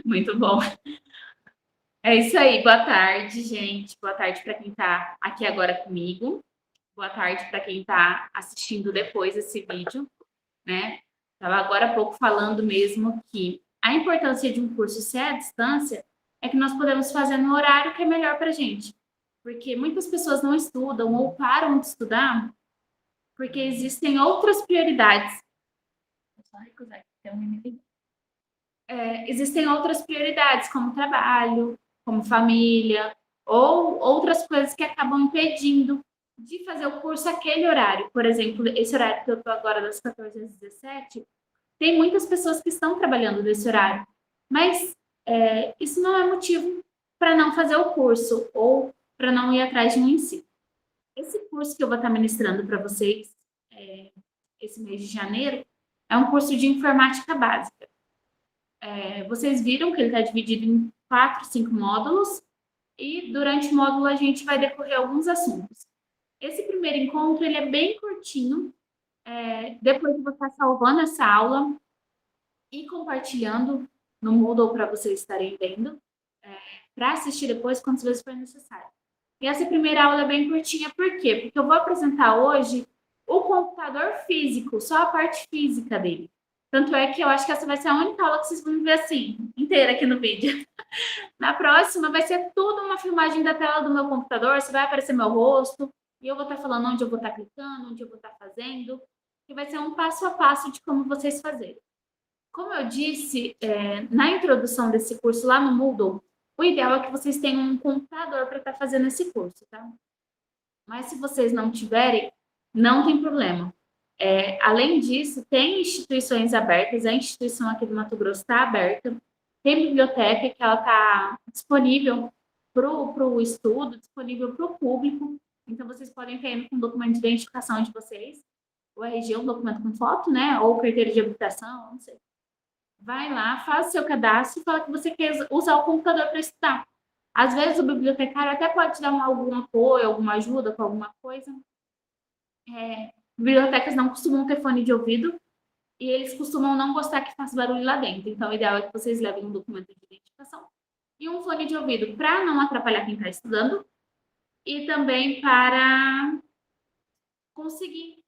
Muito bom. É isso aí. Boa tarde, gente. Boa tarde para quem está aqui agora comigo. Boa tarde para quem está assistindo depois esse vídeo, né? Estava agora há pouco falando mesmo que a importância de um curso ser à distância é que nós podemos fazer no horário que é melhor para a gente. Porque muitas pessoas não estudam ou param de estudar porque existem outras prioridades. Existem outras prioridades, como trabalho, como família, ou outras coisas que acabam impedindo de fazer o curso aquele horário. Por exemplo, esse horário que eu estou agora, das 14 às 17, tem muitas pessoas que estão trabalhando nesse horário, mas isso não é motivo para não fazer o curso ou para não ir atrás de um ensino. Esse curso que eu vou estar ministrando para vocês esse mês de janeiro é um curso de informática básica. Vocês viram que ele está dividido em 4, 5 módulos e durante o módulo a gente vai decorrer alguns assuntos. Esse primeiro encontro ele é bem curtinho. Depois eu vou estar salvando essa aula e compartilhando no Moodle para vocês estarem vendo, para assistir depois quantas vezes for necessário. E essa primeira aula é bem curtinha, por quê? Porque eu vou apresentar hoje o computador físico, só a parte física dele. Tanto é que eu acho que essa vai ser a única aula que vocês vão ver assim, inteira aqui no vídeo. Na próxima vai ser tudo uma filmagem da tela do meu computador, você vai aparecer meu rosto, e eu vou estar falando onde eu vou estar clicando, onde eu vou estar fazendo, e vai ser um passo a passo de como vocês fazerem. Como eu disse na introdução desse curso lá no Moodle, o ideal é que vocês tenham um computador para estar fazendo esse curso, tá? Mas se vocês não tiverem, não tem problema. Além disso, tem instituições abertas, a instituição aqui do Mato Grosso está aberta, tem biblioteca que ela está disponível para o estudo, disponível para o público, então vocês podem estar indo com o documento de identificação de vocês, o RG, um documento com foto, né, ou carteira de habilitação, não sei. Vai lá, faz seu cadastro e fala que você quer usar o computador para estudar. Às vezes o bibliotecário até pode te dar algum apoio, alguma ajuda com alguma coisa. Bibliotecas não costumam ter fone de ouvido e eles costumam não gostar que faça barulho lá dentro. Então, o ideal é que vocês levem um documento de identificação e um fone de ouvido para não atrapalhar quem está estudando e também para conseguir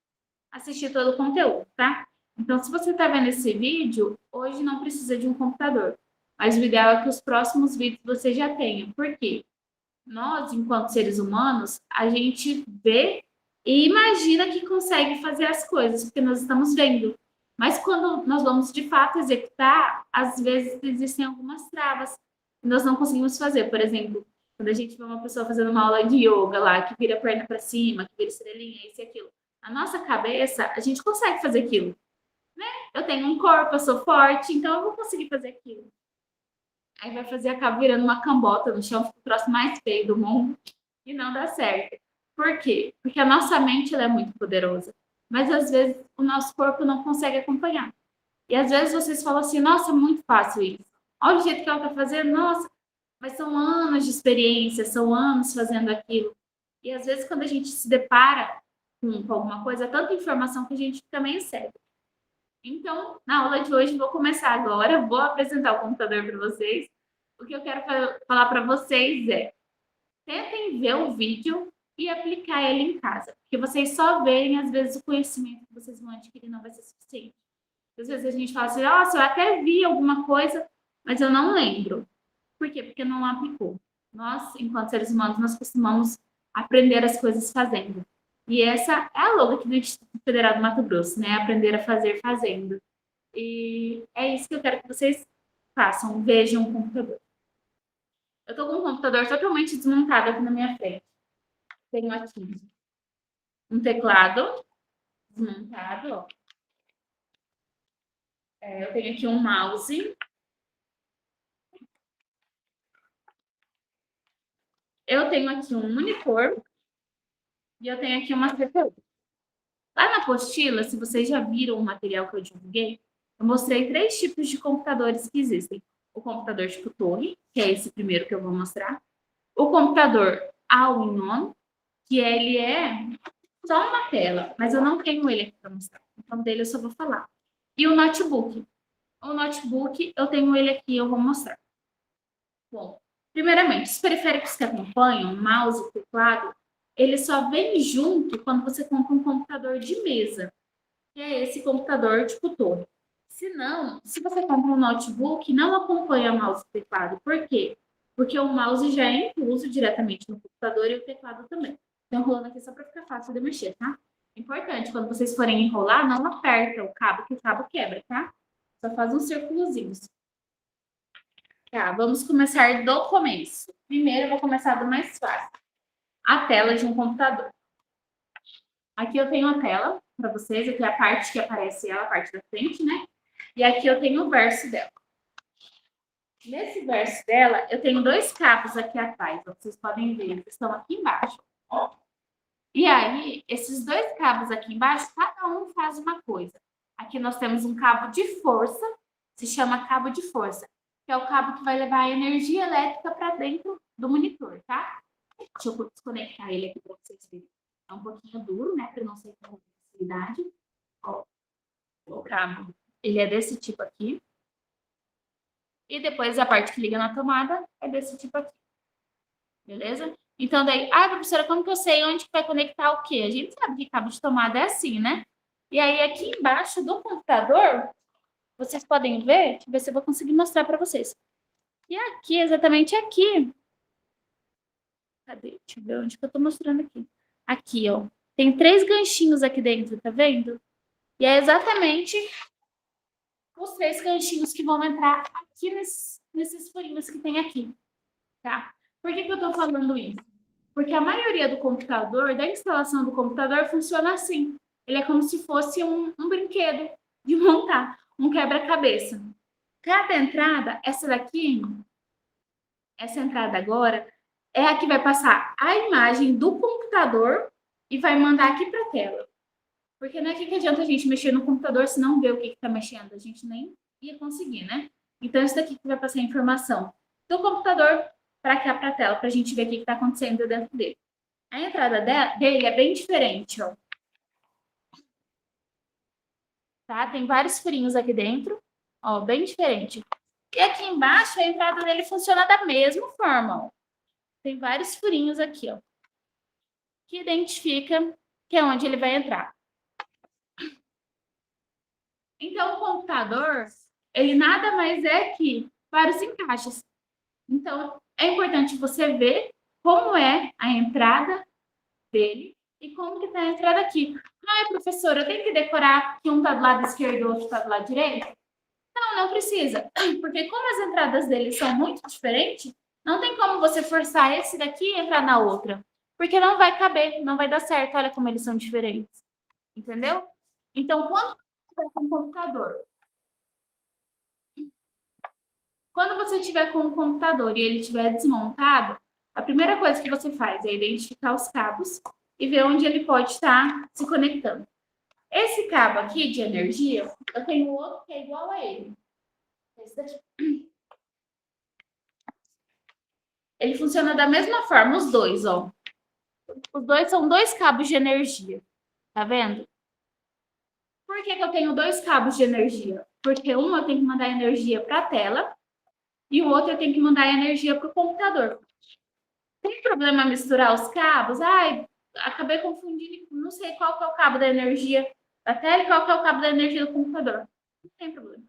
assistir todo o conteúdo, tá? Então, se você está vendo esse vídeo, hoje não precisa de um computador, mas o ideal é que os próximos vídeos você já tenha. Por quê? Nós, enquanto seres humanos, a gente vê e imagina que consegue fazer as coisas, porque nós estamos vendo. Mas quando nós vamos de fato executar, às vezes existem algumas travas que nós não conseguimos fazer. Por exemplo, quando a gente vê uma pessoa fazendo uma aula de yoga lá, que vira a perna para cima, que vira estrelinha, isso e aquilo. Na nossa cabeça, a gente consegue fazer aquilo. Eu tenho um corpo, eu sou forte, então eu vou conseguir fazer aquilo. Aí vai fazer, acaba virando uma cambota no chão, fica o troço mais feio do mundo e não dá certo. Por quê? Porque a nossa mente ela é muito poderosa, mas às vezes o nosso corpo não consegue acompanhar. E às vezes vocês falam assim, nossa, é muito fácil isso. Olha o jeito que ela está fazendo, nossa, mas são anos de experiência, são anos fazendo aquilo. E às vezes quando a gente se depara com alguma coisa, tanta informação que a gente fica meio cego. Então, na aula de hoje, vou começar agora, vou apresentar o computador para vocês. O que eu quero falar para vocês é, tentem ver o vídeo e aplicar ele em casa, porque vocês só veem, às vezes, o conhecimento que vocês vão adquirir não vai ser suficiente. Às vezes a gente fala assim, nossa, eu até vi alguma coisa, mas eu não lembro. Por quê? Porque não aplicou. Nós, enquanto seres humanos, nós costumamos aprender as coisas fazendo. E essa é a logo aqui do Instituto Federal do Mato Grosso, né? Aprender a fazer fazendo. E é isso que eu quero que vocês façam, vejam o computador. Eu estou com o computador totalmente desmontado aqui na minha frente. Tenho aqui um teclado desmontado, ó. Eu tenho aqui um mouse. Eu tenho aqui um monitor e eu tenho aqui uma CPU. Lá na apostila, se vocês já viram o material que eu divulguei, eu mostrei 3 tipos de computadores que existem. O computador tipo torre, que é esse primeiro que eu vou mostrar. O computador all-in-one, que ele é só uma tela, mas eu não tenho ele aqui para mostrar. Então, dele eu só vou falar. E o notebook. O notebook, eu tenho ele aqui, eu vou mostrar. Bom, primeiramente, os periféricos que acompanham, mouse e teclado, ele só vem junto quando você compra um computador de mesa, que é esse computador tipo torre. Se não, se você compra um notebook, não acompanha mouse e teclado. Por quê? Porque o mouse já é incluso diretamente no computador e o teclado também. Estou enrolando aqui só para ficar fácil de mexer, tá? Importante, quando vocês forem enrolar, não aperta o cabo, que o cabo quebra, tá? Só faz uns círculozinhos. Tá, vamos começar do começo. Primeiro, eu vou começar do mais fácil. A tela de um computador. Aqui eu tenho a tela para vocês, aqui é a parte que aparece ela, a parte da frente, né? E aqui eu tenho o verso dela. Nesse verso dela, eu tenho dois cabos aqui atrás, ó, vocês podem ver, eles estão aqui embaixo. Ó. E aí, esses dois cabos aqui embaixo, cada um faz uma coisa. Aqui nós temos um cabo de força, se chama cabo de força, que é o cabo que vai levar a energia elétrica para dentro do monitor, tá? Deixa eu desconectar ele aqui para vocês verem. É um pouquinho duro, né, para não ser com facilidade. Ó, o cabo, ele é desse tipo aqui. E depois a parte que liga na tomada é desse tipo aqui. Beleza? Então daí, professora, como que eu sei onde que vai conectar o quê? A gente sabe que cabo de tomada é assim, né? E aí aqui embaixo do computador, vocês podem ver, deixa eu ver se eu vou conseguir mostrar para vocês. E aqui, exatamente aqui. Cadê? Deixa eu ver onde que eu tô mostrando aqui. Aqui, ó. Tem 3 ganchinhos aqui dentro, tá vendo? E é exatamente os 3 ganchinhos que vão entrar aqui nesses furinhos que tem aqui, tá? Por que eu tô falando isso? Porque a maioria do computador, da instalação do computador, funciona assim. Ele é como se fosse um brinquedo de montar, um quebra-cabeça. Cada entrada, essa entrada agora, é a que vai passar a imagem do computador e vai mandar aqui para a tela. Porque não é que adianta a gente mexer no computador se não ver o que está mexendo. A gente nem ia conseguir, né? Então, isso daqui que vai passar a informação do computador para cá para a tela, para a gente ver o que está acontecendo dentro dele. A entrada dele é bem diferente, ó. Tá? Tem vários furinhos aqui dentro, ó, bem diferente. E aqui embaixo, a entrada dele funciona da mesma forma, ó. Tem vários furinhos aqui, ó, que identifica que é onde ele vai entrar. Então, o computador, ele nada mais é que vários encaixes. Então, é importante você ver como é a entrada dele e como que está a entrada aqui. Professora, eu tenho que decorar que um está do lado esquerdo e o outro está do lado direito? Não, não precisa. Porque como as entradas dele são muito diferentes, não tem como você forçar esse daqui e entrar na outra. Porque não vai caber, não vai dar certo. Olha como eles são diferentes. Entendeu? Então, quando você tiver com um computador e ele estiver desmontado, a primeira coisa que você faz é identificar os cabos e ver onde ele pode estar se conectando. Esse cabo aqui de energia, eu tenho outro que é igual a ele. Esse daqui. Ele funciona da mesma forma, os dois, ó. Os dois são 2 cabos de energia. Tá vendo? Por que eu tenho 2 cabos de energia? Porque um eu tenho que mandar energia para a tela e o outro eu tenho que mandar energia para o computador. Tem problema misturar os cabos? Acabei confundindo, não sei qual que é o cabo da energia da tela e qual que é o cabo da energia do computador. Não tem problema,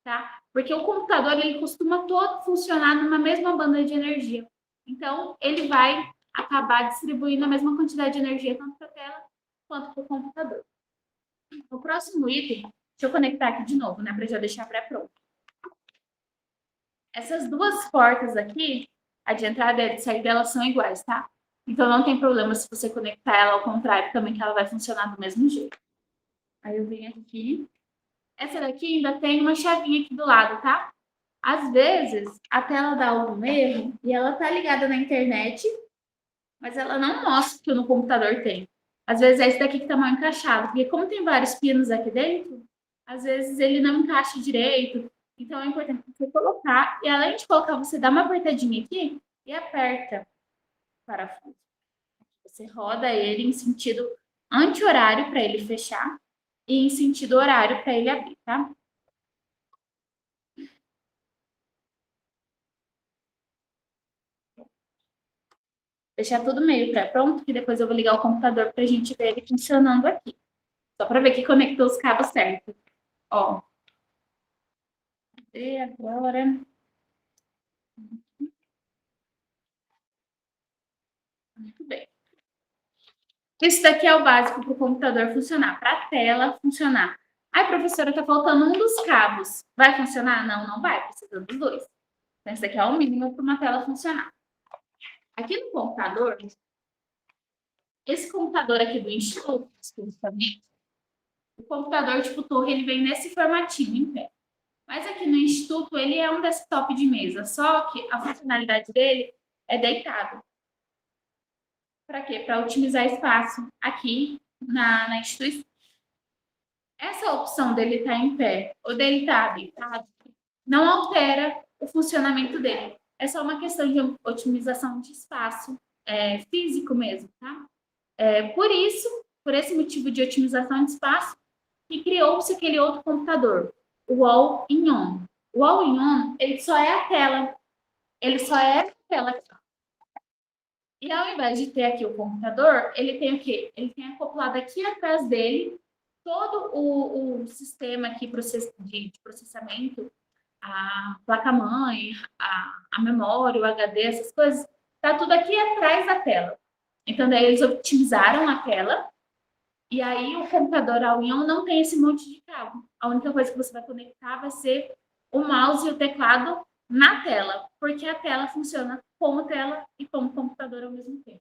tá? Porque o computador, ele costuma todo funcionar numa mesma banda de energia. Então, ele vai acabar distribuindo a mesma quantidade de energia tanto para a tela quanto para o computador. O próximo item, deixa eu conectar aqui de novo, né, para já deixar pré-pronto. Essas duas portas aqui, a de entrada e a de saída, elas são iguais, tá? Então, não tem problema se você conectar ela ao contrário também, que ela vai funcionar do mesmo jeito. Aí eu venho aqui. Essa daqui ainda tem uma chavinha aqui do lado, tá? Às vezes, a tela dá algum erro e ela tá ligada na internet, mas ela não mostra que no computador tem. Às vezes é esse daqui que tá mal encaixado, porque como tem vários pinos aqui dentro, às vezes ele não encaixa direito. Então é importante você colocar, e além de colocar, você dá uma apertadinha aqui e aperta o parafuso. Você roda ele em sentido anti-horário para ele fechar e em sentido horário para ele abrir, tá? deixar tudo meio pré-pronto, que depois eu vou ligar o computador para a gente ver ele funcionando aqui. Só para ver que conectou os cabos certo. Ó. E agora... Muito bem. Isso daqui é o básico para o computador funcionar, para a tela funcionar. Ai, professora, tá faltando um dos cabos. Vai funcionar? Não, não vai, precisa dos dois. Então, esse daqui é o mínimo para uma tela funcionar. Aqui no computador, esse computador aqui do Instituto, o computador tipo torre, ele vem nesse formatinho em pé. Mas aqui no Instituto, ele é um desktop de mesa, só que a funcionalidade dele é deitado. Para quê? Para otimizar espaço aqui na instituição. Essa opção dele estar em pé ou dele estar deitado não altera o funcionamento dele. É só uma questão de otimização de espaço físico mesmo, tá? Por isso, por esse motivo de otimização de espaço, que criou-se aquele outro computador, o All-in-One. O All-in-One, ele só é a tela. Ele só é a tela aqui. E ao invés de ter aqui o computador, ele tem o quê? Ele tem acoplado aqui atrás dele todo o sistema aqui de processamento, a placa-mãe, a memória, o HD, essas coisas, tá tudo aqui atrás da tela. Então, daí eles otimizaram a tela, e aí o computador all-in-one não tem esse monte de cabo. A única coisa que você vai conectar vai ser o mouse e o teclado na tela, porque a tela funciona como tela e como computador ao mesmo tempo.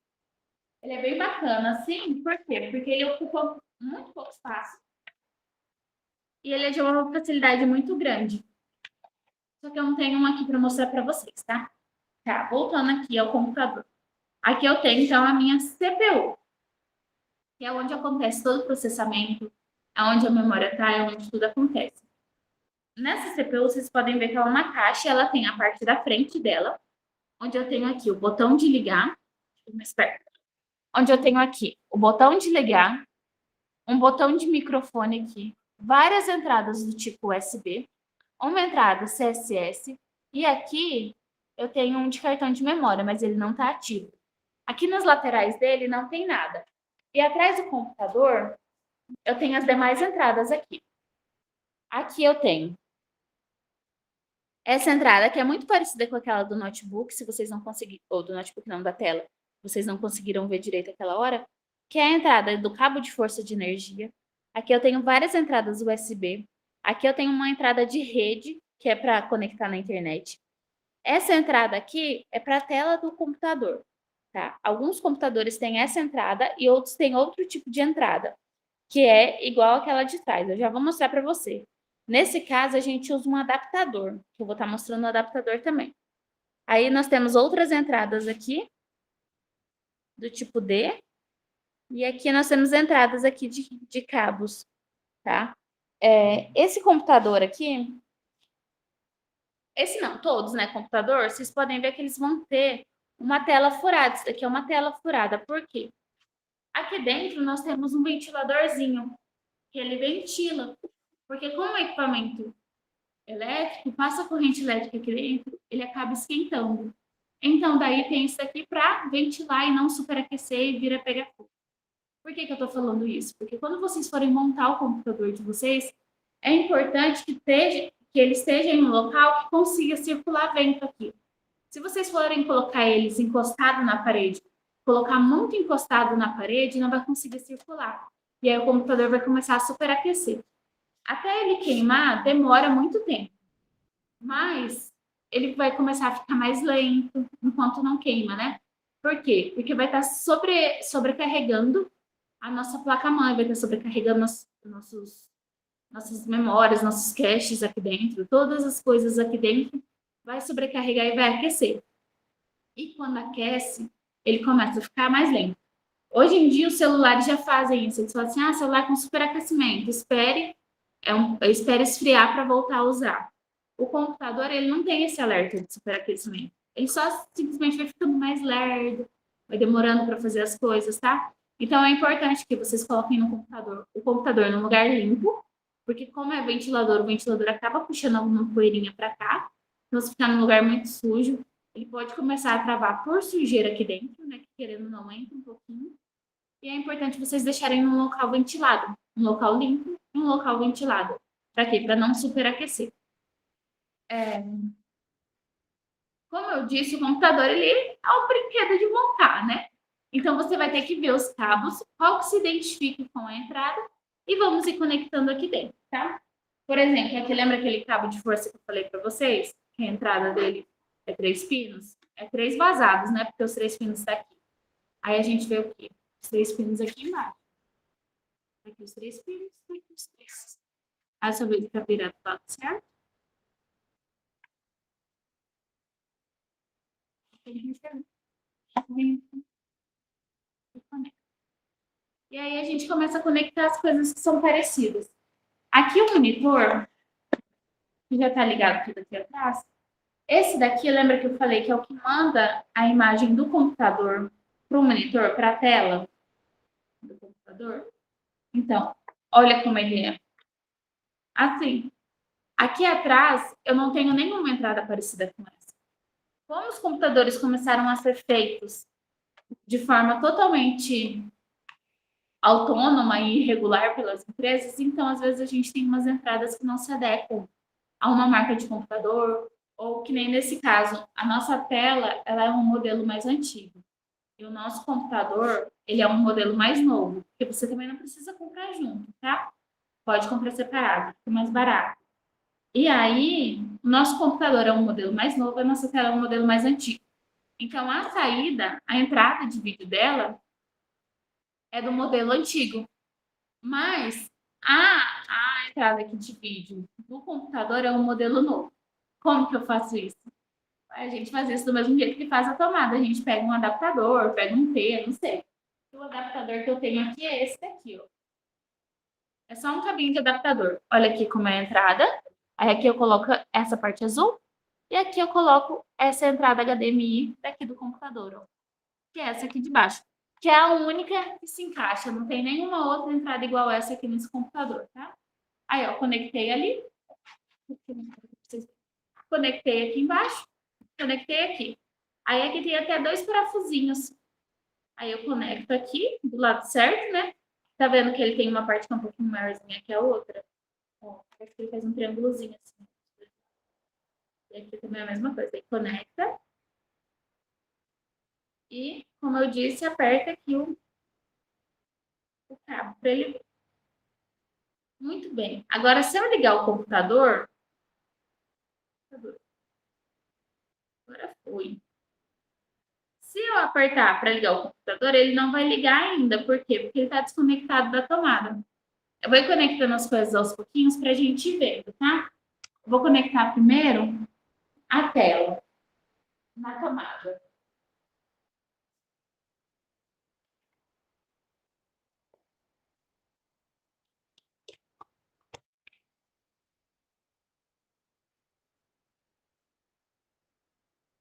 Ele é bem bacana, assim, por quê? Porque ele ocupa muito pouco espaço e ele é de uma facilidade muito grande. Só que eu não tenho um aqui para mostrar para vocês, tá? Tá, voltando aqui ao computador. Aqui eu tenho, então, a minha CPU, que é onde acontece todo o processamento, é onde a memória está, é onde tudo acontece. Nessa CPU, vocês podem ver que ela é uma caixa, ela tem a parte da frente dela, onde eu tenho aqui o botão de ligar, onde eu tenho aqui o botão de ligar, um botão de microfone aqui, várias entradas do tipo USB, uma entrada CSS, e aqui eu tenho um de cartão de memória, mas ele não está ativo. Aqui nas laterais dele não tem nada. E atrás do computador, eu tenho as demais entradas aqui. Aqui eu tenho essa entrada, que é muito parecida com aquela do notebook, se vocês não conseguiram, ou do notebook não, da tela, vocês não conseguiram ver direito aquela hora, que é a entrada do cabo de força de energia. Aqui eu tenho várias entradas USB. Aqui eu tenho uma entrada de rede, que é para conectar na internet. Essa entrada aqui é para a tela do computador, tá? Alguns computadores têm essa entrada e outros têm outro tipo de entrada, que é igual àquela de trás. Eu já vou mostrar para você. Nesse caso, a gente usa um adaptador, que eu vou estar mostrando o adaptador também. Aí nós temos outras entradas aqui, do tipo D, e aqui nós temos entradas aqui de cabos, tá? Esse computador aqui, esse não, todos, né, computador, vocês podem ver que eles vão ter uma tela furada. Isso daqui é uma tela furada, por quê? Aqui dentro nós temos um ventiladorzinho, que ele ventila, porque como o equipamento elétrico, passa a corrente elétrica aqui dentro, ele acaba esquentando. Então, daí tem isso aqui para ventilar e não superaquecer e vir a pegar fogo. Por que eu estou falando isso? Porque quando vocês forem montar o computador de vocês, é importante que ele esteja em um local que consiga circular vento aqui. Se vocês forem colocar eles encostado na parede, colocar muito encostado na parede, não vai conseguir circular. E aí o computador vai começar a superaquecer. Até ele queimar, demora muito tempo. Mas ele vai começar a ficar mais lento enquanto não queima, né? Por quê? Porque vai estar sobrecarregando a nossa placa-mãe, vai estar sobrecarregando nossas memórias, nossos caches aqui dentro, todas as coisas aqui dentro, vai sobrecarregar e vai aquecer. E quando aquece, ele começa a ficar mais lento. Hoje em dia, os celulares já fazem isso. Eles falam assim, celular com superaquecimento, espere esfriar para voltar a usar. O computador, ele não tem esse alerta de superaquecimento. Ele só simplesmente vai ficando mais lerdo, vai demorando para fazer as coisas, tá? Então, é importante que vocês coloquem o computador num lugar limpo, porque como é ventilador, o ventilador acaba puxando alguma poeirinha para cá. Então, se ficar num lugar muito sujo, ele pode começar a travar por sujeira aqui dentro, né? Que querendo ou não entra um pouquinho. E é importante vocês deixarem num local ventilado, um local limpo e um local ventilado. Para quê? Para não superaquecer. Como eu disse, o computador ele é um brinquedo de montar, né? Então você vai ter que ver os cabos, qual que se identifica com a entrada e vamos ir conectando aqui dentro, tá? Por exemplo, aqui lembra aquele cabo de força que eu falei para vocês? Que a entrada dele é 3 pinos? É 3 vazados, né? Porque os 3 pinos estão aqui. Aí a gente vê o quê? Os 3 pinos aqui embaixo. Aqui os 3 pinos, aqui os 3. Aí só ver que tá virado do lado certo. E aí a gente começa a conectar as coisas que são parecidas. Aqui o monitor, que já está ligado tudo aqui atrás, esse daqui, lembra que eu falei que é o que manda a imagem do computador para o monitor, para a tela do computador? Então, olha como ele é. Assim, aqui atrás eu não tenho nenhuma entrada parecida com essa. Como os computadores começaram a ser feitos de forma totalmente autônoma e irregular pelas empresas, então às vezes a gente tem umas entradas que não se adequam a uma marca de computador, ou que nem nesse caso, a nossa tela ela é um modelo mais antigo. E o nosso computador, ele é um modelo mais novo, porque você também não precisa comprar junto, tá? Pode comprar separado, fica mais barato. E aí, o nosso computador é um modelo mais novo, a nossa tela é um modelo mais antigo. Então, a saída, a entrada de vídeo dela é do modelo antigo. Mas a entrada aqui de vídeo do computador é um modelo novo. Como que eu faço isso? A gente faz isso do mesmo jeito que faz a tomada. A gente pega um adaptador, pega um T, não sei. O adaptador que eu tenho aqui é esse daqui, ó. É só um cabinho de adaptador. Olha aqui como é a entrada. Aí aqui eu coloco essa parte azul. E aqui eu coloco essa entrada HDMI daqui do computador, ó. Que é essa aqui de baixo. Que é a única que se encaixa. Não tem nenhuma outra entrada igual essa aqui nesse computador, tá? Aí, ó, conectei ali. Conectei aqui embaixo. Conectei aqui. Aí aqui tem até 2 parafusinhos. Aí eu conecto aqui, do lado certo, né? Tá vendo que ele tem uma parte que é um pouquinho maiorzinha que a outra? Ó, aqui ele faz um triângulozinho assim. E aqui também é a mesma coisa. Aí conecta. E, como eu disse, aperta aqui o cabo para ele ver. Muito bem. Agora, se eu ligar o computador... Agora foi. Se eu apertar para ligar o computador, ele não vai ligar ainda. Por quê? Porque ele está desconectado da tomada. Eu vou conectando as coisas aos pouquinhos para a gente ir vendo, tá? Eu vou conectar primeiro a tela na tomada.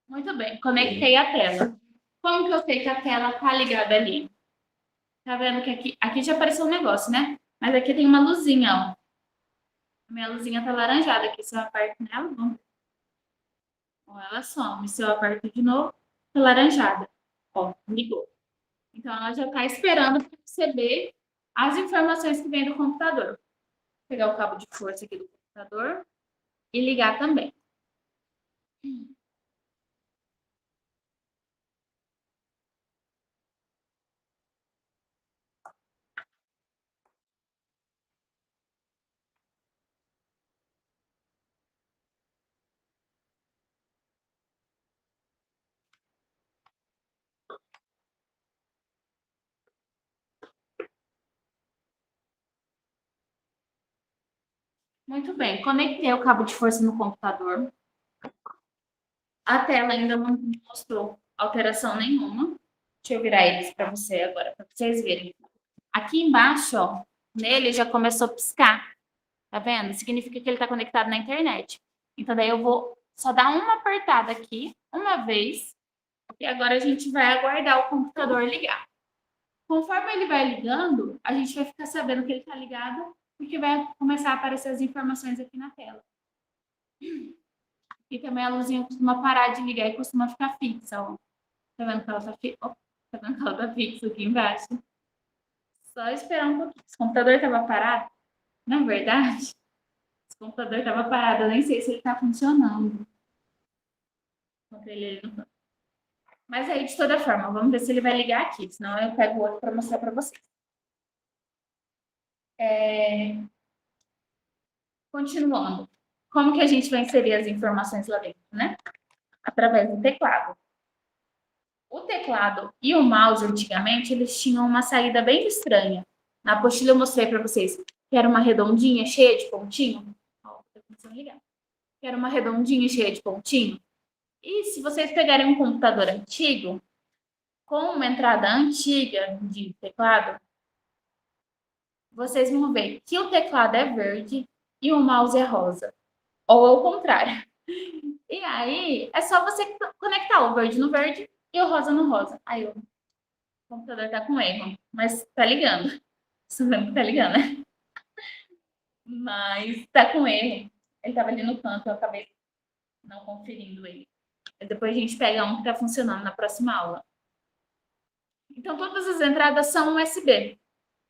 Muito bem, conectei a tela. Como que eu sei que a tela está ligada ali? Tá vendo que aqui já apareceu um negócio, né? Mas aqui tem uma luzinha, ó. A minha luzinha tá laranjada aqui. Se eu aperto nela, vamos ver. Ó, ela some. Se eu aperto de novo, tá laranjada. Ó, ligou. Então, ela já está esperando para receber as informações que vem do computador. Vou pegar o cabo de força aqui do computador e ligar também. Muito bem, conectei o cabo de força no computador. A tela ainda não mostrou alteração nenhuma. Deixa eu virar eles para você agora, para vocês verem. Aqui embaixo, ó, nele já começou a piscar. Tá vendo? Significa que ele está conectado na internet. Então, daí eu vou só dar uma apertada aqui, uma vez. E agora a gente vai aguardar o computador ligar. Conforme ele vai ligando, a gente vai ficar sabendo que ele está ligado, porque vai começar a aparecer as informações aqui na tela. E também a luzinha costuma parar de ligar e costuma ficar fixa, ó. Tá vendo que ela tá, tá vendo que ela tá fixa aqui embaixo? Só esperar um pouquinho. Esse computador tava parado. Na verdade, esse computador tava parado. Eu nem sei se ele tá funcionando. Encontrei ele no canto. Mas aí, de toda forma, vamos ver se ele vai ligar aqui. Senão eu pego o outro para mostrar para vocês. Continuando. Como que a gente vai inserir as informações lá dentro, né? Através do teclado. O teclado e o mouse, antigamente, eles tinham uma saída bem estranha. Na apostila eu mostrei para vocês que era uma redondinha cheia de pontinho. Ó, tá começando a ligar. Que era uma redondinha cheia de pontinho. E se vocês pegarem um computador antigo, com uma entrada antiga de teclado, vocês vão ver que o teclado é verde e o mouse é rosa. Ou ao contrário. E aí, é só você conectar o verde no verde e o rosa no rosa. Aí o computador tá com erro, mas tá ligando. Você vendo que tá ligando, né? Mas tá com erro. Ele tava ali no canto, eu acabei não conferindo ele. Depois a gente pega um que tá funcionando na próxima aula. Então, todas as entradas são USB.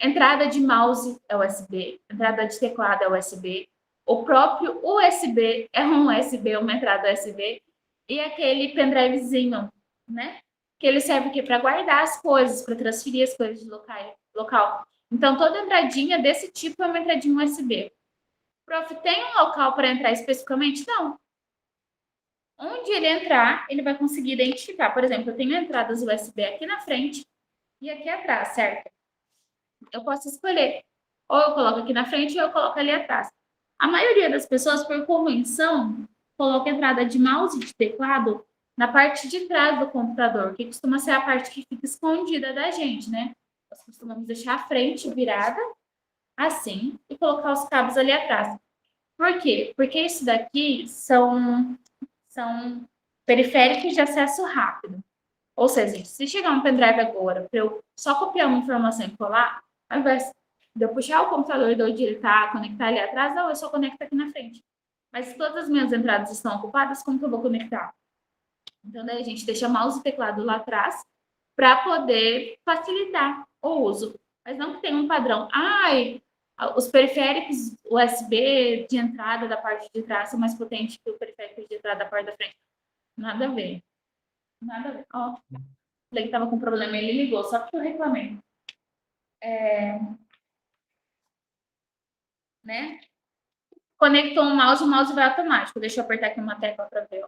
Entrada de mouse é USB, entrada de teclado é USB, o próprio USB é um USB, uma entrada USB, e aquele pendrivezinho, né? Que ele serve para guardar as coisas, para transferir as coisas de local. Então, toda entradinha desse tipo é uma entradinha USB. Prof, tem um local para entrar especificamente? Não. Onde ele entrar, ele vai conseguir identificar. Por exemplo, eu tenho entradas USB aqui na frente e aqui atrás, certo? Eu posso escolher. Ou eu coloco aqui na frente ou eu coloco ali atrás. A maioria das pessoas, por convenção, coloca a entrada de mouse e de teclado na parte de trás do computador, que costuma ser a parte que fica escondida da gente, né? Nós costumamos deixar a frente virada, assim, e colocar os cabos ali atrás. Por quê? Porque isso daqui são periféricos de acesso rápido. Ou seja, se chegar um pendrive agora para eu só copiar uma informação e colar, ao invés de eu puxar o computador de onde ele está, conectar ali atrás, não, eu só conecto aqui na frente. Mas se todas as minhas entradas estão ocupadas, como que eu vou conectar? Então, daí a gente deixa mouse e teclado lá atrás para poder facilitar o uso. Mas não que tenha um padrão. Ai, os periféricos USB de entrada da parte de trás são mais potentes que o periférico de entrada da parte da frente. Nada a ver. Nada a ver. Ó, falei que estava com problema, ele ligou, só que eu reclamei. Né? Conectou o mouse vai automático. Deixa eu apertar aqui uma tecla para ver.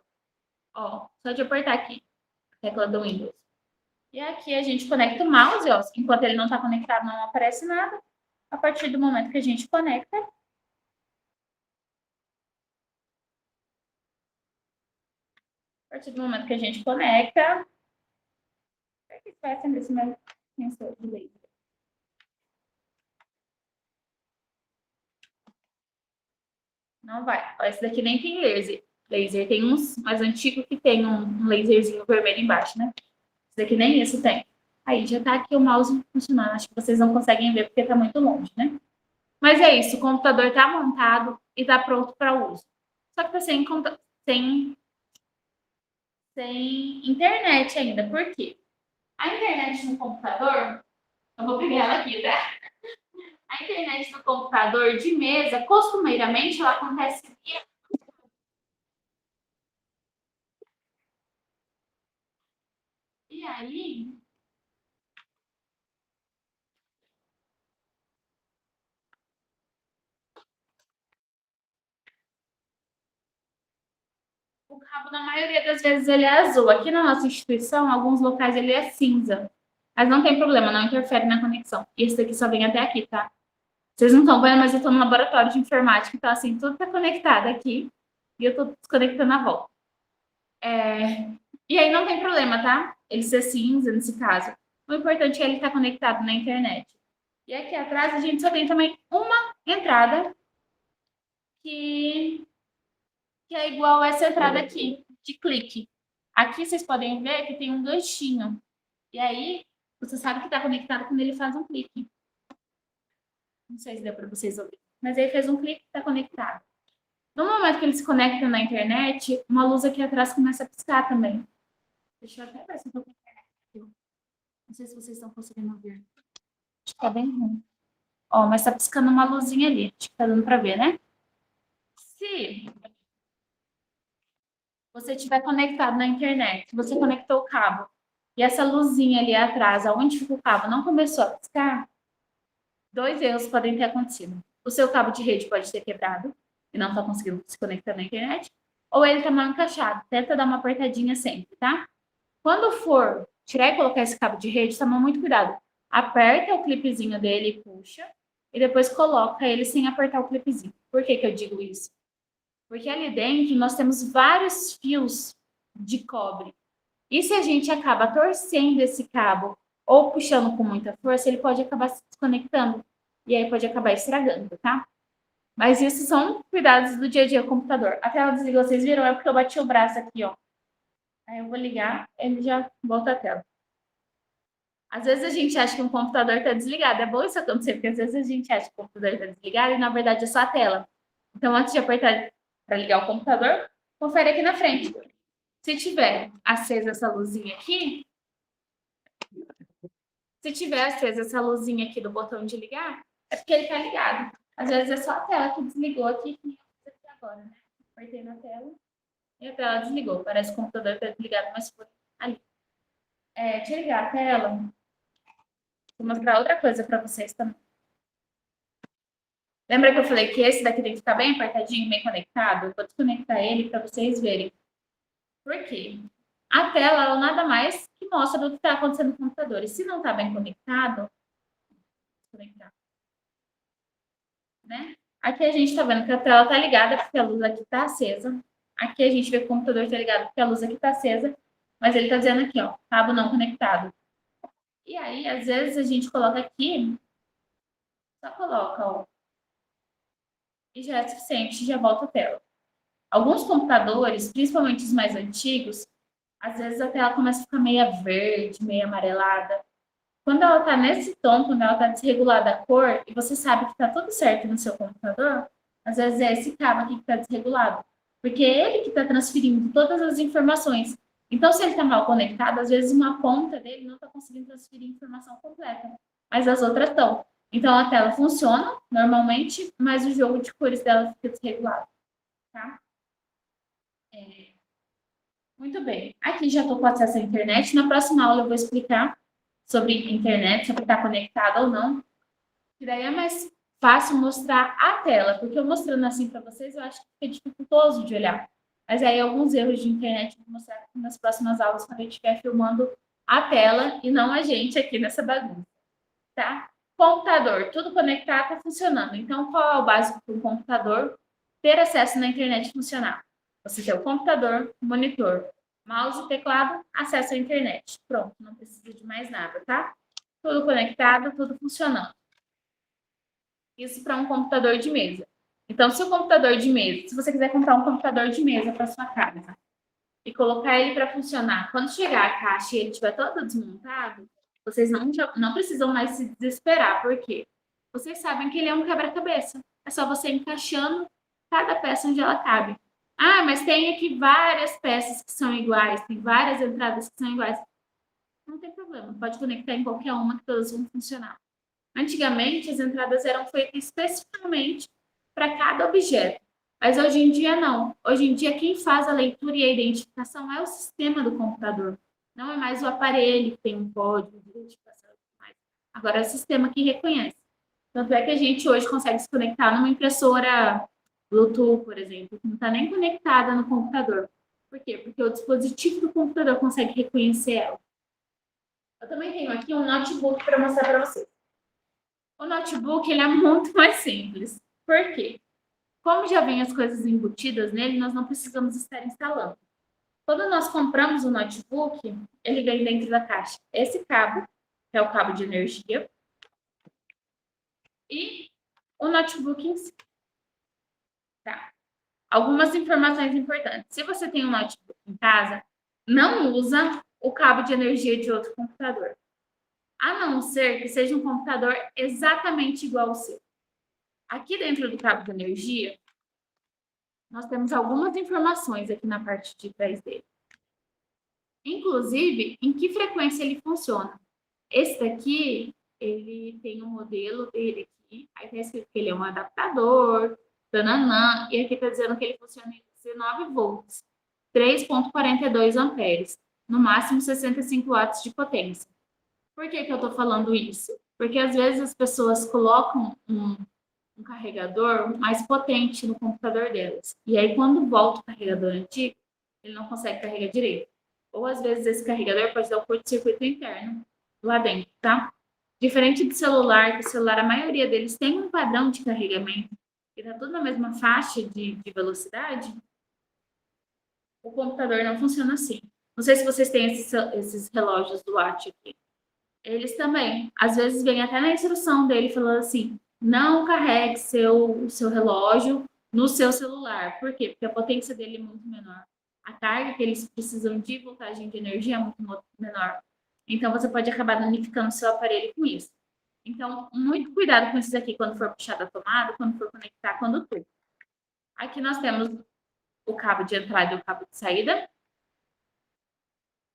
Ó, só de apertar aqui, tecla do Windows. E aqui a gente conecta o mouse, ó. Enquanto ele não está conectado, não aparece nada. A partir do momento que a gente conecta, vai acender esse meu sensor de laser. Não vai. Ó, esse daqui nem tem laser. Laser tem uns mais antigos que tem um laserzinho vermelho embaixo, né? Esse daqui nem isso tem. Aí já tá aqui o mouse funcionando. Acho que vocês não conseguem ver porque tá muito longe, né? Mas é isso, o computador está montado e está pronto para uso. Só que está sem internet ainda. Por quê? A internet no computador, eu vou pegar ela aqui, tá? A internet no computador de mesa, costumeiramente, ela acontece via. E aí, o cabo, na maioria das vezes, ele é azul. Aqui na nossa instituição, alguns locais ele é cinza. Mas não tem problema, não interfere na conexão. E esse daqui só vem até aqui, tá? Vocês não estão vendo, mas eu estou no laboratório de informática, então, assim, tudo está conectado aqui e eu estou desconectando a volta. E aí não tem problema, tá? Ele ser cinza, nesse caso. O importante é ele estar conectado na internet. E aqui atrás a gente só tem também uma entrada que é igual a essa entrada aqui, de clique. Aqui vocês podem ver que tem um ganchinho. E aí, você sabe que está conectado quando ele faz um clique. Não sei se deu para vocês ouvirem. Mas aí fez um clique e está conectado. No momento que ele se conecta na internet, uma luz aqui atrás começa a piscar também. Deixa eu até ver se eu tô com a internet aqui. Não sei se vocês estão conseguindo ver. Acho que tá bem ruim. Ó, mas tá piscando uma luzinha ali. Acho que tá dando pra ver, né? Se você estiver conectado na internet, você conectou o cabo, e essa luzinha ali atrás, aonde fica o cabo, não começou a piscar, dois erros podem ter acontecido. O seu cabo de rede pode ter quebrado e não está conseguindo se conectar na internet, ou ele está mal encaixado. Tenta dar uma apertadinha sempre, tá? Quando for tirar e colocar esse cabo de rede, toma muito cuidado. Aperta o clipezinho dele e puxa, e depois coloca ele sem apertar o clipezinho. Por que eu digo isso? Porque ali dentro nós temos vários fios de cobre. E se a gente acaba torcendo esse cabo ou puxando com muita força, ele pode acabar se desconectando. E aí pode acabar estragando, tá? Mas isso são cuidados do dia a dia do computador. A tela desligou, vocês viram? É porque eu bati o braço aqui, ó. Aí eu vou ligar, ele já volta a tela. Às vezes a gente acha que um computador está desligado. É bom isso acontecer, porque às vezes a gente acha que o computador está desligado e na verdade é só a tela. Então, antes de apertar para ligar o computador, confere aqui na frente. Se tiver acesa essa luzinha aqui, se tiver acesa essa luzinha aqui do botão de ligar, é porque ele está ligado. Às vezes é só a tela que desligou aqui, que aqui agora, né? Apertei na tela e a tela desligou. Parece que o computador está desligado, mas foi ali. Deixa eu ligar a tela. Vou mostrar outra coisa para vocês também. Lembra que eu falei que esse daqui tem que ficar bem apertadinho, bem conectado? Eu vou desconectar ele para vocês verem. Por quê? A tela, ela nada mais que mostra o que está acontecendo no computador. E se não está bem conectado, né? Aqui a gente está vendo que a tela está ligada porque a luz aqui está acesa. Aqui a gente vê que o computador está ligado porque a luz aqui está acesa. Mas ele está dizendo aqui, ó, cabo não conectado. E aí, às vezes, a gente coloca aqui, só coloca, ó, e já é suficiente, já volta a tela. Alguns computadores, principalmente os mais antigos, às vezes a tela começa a ficar meia verde, meia amarelada. Quando ela está nesse tom, quando ela está desregulada a cor, e você sabe que está tudo certo no seu computador, às vezes é esse cabo aqui que está desregulado. Porque é ele que está transferindo todas as informações. Então, se ele está mal conectado, às vezes uma ponta dele não está conseguindo transferir a informação completa, mas as outras estão. Então, a tela funciona normalmente, mas o jogo de cores dela fica desregulado. Tá? Muito bem. Aqui já estou com acesso à internet. Na próxima aula eu vou explicar sobre internet, sobre estar conectado ou não. E daí é mais fácil mostrar a tela, porque eu mostrando assim para vocês, eu acho que fica dificultoso de olhar. Mas aí alguns erros de internet eu vou mostrar nas próximas aulas, quando a gente estiver filmando a tela e não a gente aqui nessa bagunça, tá? Computador, tudo conectado, está funcionando. Então, qual é o básico para um computador ter acesso na internet e funcionar? Você ter o computador, monitor, mouse e teclado, acesso à internet. Pronto, não precisa de mais nada, tá? Tudo conectado, tudo funcionando. Isso para um computador de mesa. Então, se o computador de mesa, se você quiser comprar um computador de mesa para sua casa e colocar ele para funcionar, quando chegar a caixa e ele estiver todo desmontado, vocês não precisam mais se desesperar. Por quê? Vocês sabem que ele é um quebra-cabeça. É só você encaixando cada peça onde ela cabe. Ah, mas tem aqui várias peças que são iguais, tem várias entradas que são iguais. Não tem problema, pode conectar em qualquer uma que todas vão funcionar. Antigamente, as entradas eram feitas especificamente para cada objeto, mas hoje em dia não. Hoje em dia, quem faz a leitura e a identificação é o sistema do computador. Não é mais o aparelho que tem um código de identificação. Agora é o sistema que reconhece. Tanto é que a gente hoje consegue se conectar numa impressora Bluetooth, por exemplo, que não está nem conectada no computador. Por quê? Porque o dispositivo do computador consegue reconhecer ela. Eu também tenho aqui um notebook para mostrar para vocês. O notebook ele é muito mais simples. Por quê? Como já vem as coisas embutidas nele, nós não precisamos estar instalando. Quando nós compramos o notebook, ele vem dentro da caixa esse cabo, que é o cabo de energia, e o notebook em si. Tá? Algumas informações importantes. Se você tem um notebook em casa, não usa o cabo de energia de outro computador. A não ser que seja um computador exatamente igual ao seu. Aqui dentro do cabo de energia, nós temos algumas informações aqui na parte de trás dele. Inclusive, em que frequência ele funciona. Esse daqui, ele tem um modelo dele aqui, aí está escrito que ele é um adaptador, tananã, e aqui está dizendo que ele funciona em 19 volts, 3,42 amperes, no máximo 65 watts de potência. Por que eu estou falando isso? Porque às vezes as pessoas colocam um carregador mais potente no computador delas. E aí, quando volta o carregador antigo, ele não consegue carregar direito. Ou às vezes esse carregador pode dar um curto-circuito interno lá dentro, tá? Diferente do celular, que o celular, a maioria deles tem um padrão de carregamento, que está tudo na mesma faixa de velocidade, o computador não funciona assim. Não sei se vocês têm esses relógios do Watch aqui. Eles também, às vezes, vem até na instrução dele falando assim, não carregue seu relógio no seu celular. Por quê? Porque a potência dele é muito menor. A carga que eles precisam de voltagem de energia é muito menor. Então, você pode acabar danificando seu aparelho com isso. Então, muito cuidado com esses aqui quando for puxar da tomada, quando for conectar, quando tudo. Aqui nós temos o cabo de entrada e o cabo de saída,